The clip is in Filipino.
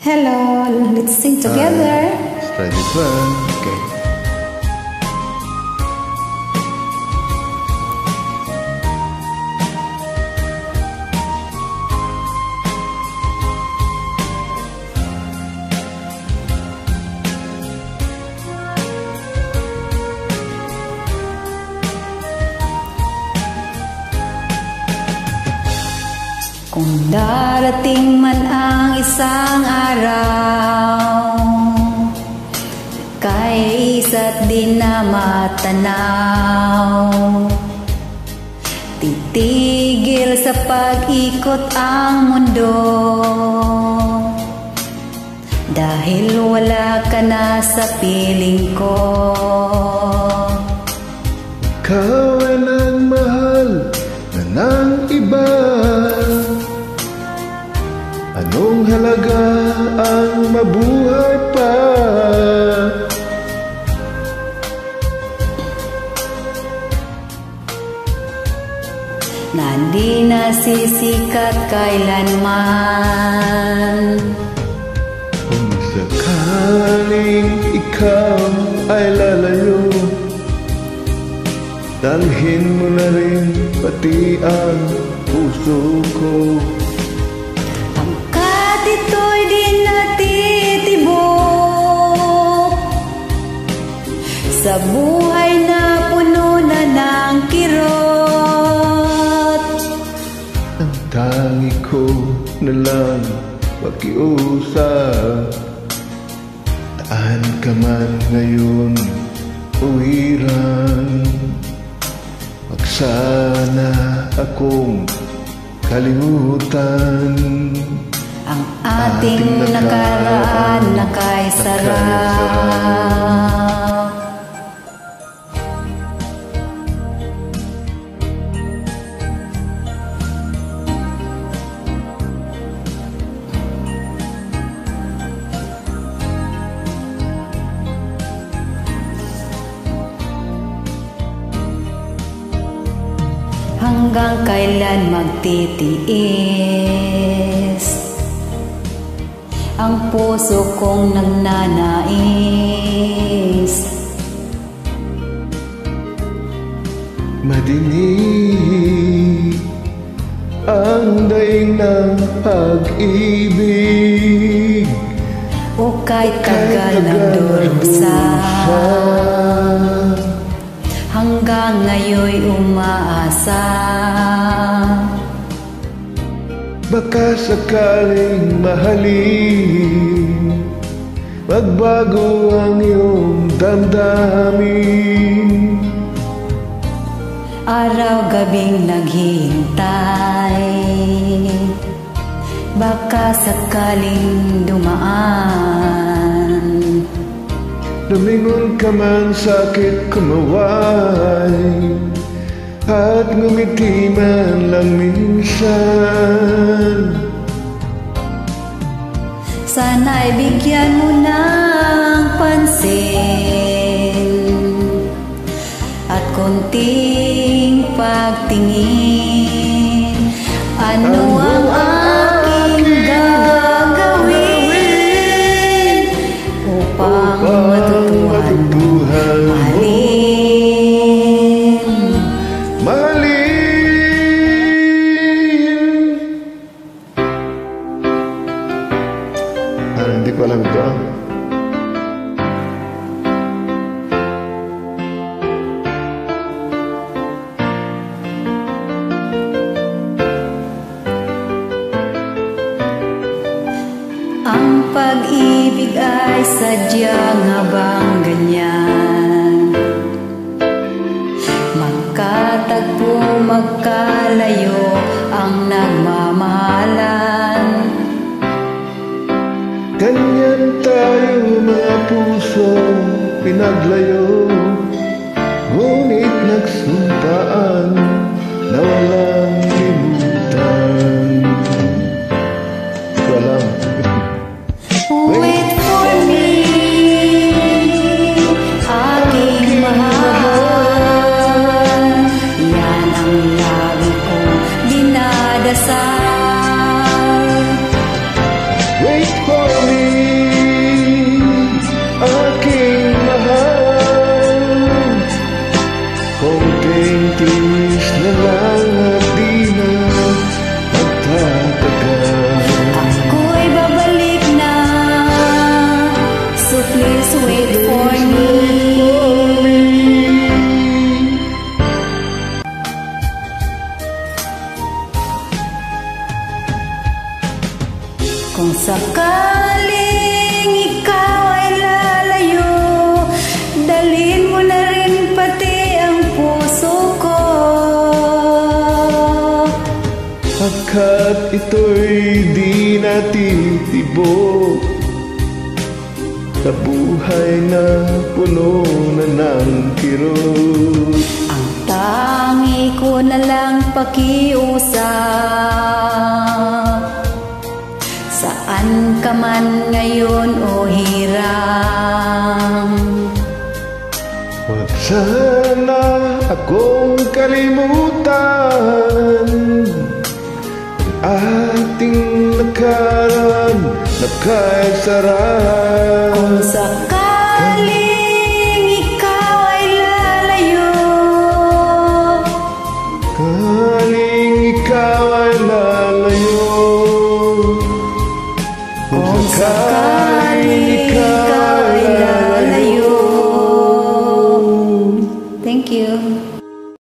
Hello, let's sing together. Let's try this one. Okay. Kung darating man ang isang araw, kay isa't di na matanaw, titigil sa pag-ikot ang mundo, dahil wala ka na sa piling ko. Ikaw ay nagmahal na ng iba. Anong halaga ang mabuhay pa? Na di nasisikat kailanman. Kung sakaling ikaw ay lalayo, dalhin mo na rin pati ang puso ko. Ito'y di natitibok sa buhay na puno na ng kirot. Ang tangi ko na lang pakiusap, taan ka man ngayon uwiran. Wag sana akong kalimutan ang ating nakaraan na kay sarap. Hanggang kailan magtitiis ang puso kong nagnanais? Madinig ang daing ng pag-ibig, o kahit tagal ng durusa, hanggang ngayon'y umaasa. Baka sakaling mahalin, magbago ang iyong damdamin. Araw-gabing naghihintay, baka sakaling dumaan. Lumingon ka man sa'kin kumaway, at ngumiti man lang minsan. Sana'y bigyan mo ng pansin at konting pagtingin. Ano ang aking gagawin upang matutuhan mo mahalin? Hindi ko alam ito. Ang pag-ibig ay sadyang habang ganyan, magkatagpo, magkalayo ang nagmamahalan. Ganyan tayo mga puso pinaglayo, ngunit nagsumpaan na walang limutan. Di ko alam. Wait for me, aking mahal, yan ang lagi kong dinadasal. Wait for aking mahal, konting tiis na lang at di na magtatagal. Ako'y babalik na, so please wait for me. Kung sakaling ikaw ay lalayo, dalhin mo na rin pati ang puso ko. Pagkat ito'y di natitibok sa buhay na puno na ng kirot. Ang tangi ko na lang pakiusap, saan ka man ngayon o hirang. Huwag sana akong kalimutan ang ating nakaraan na kaisaraan. Kung sakaling ikaw ay lalayo, Kaling ikaw ay lalayo, kung sakaling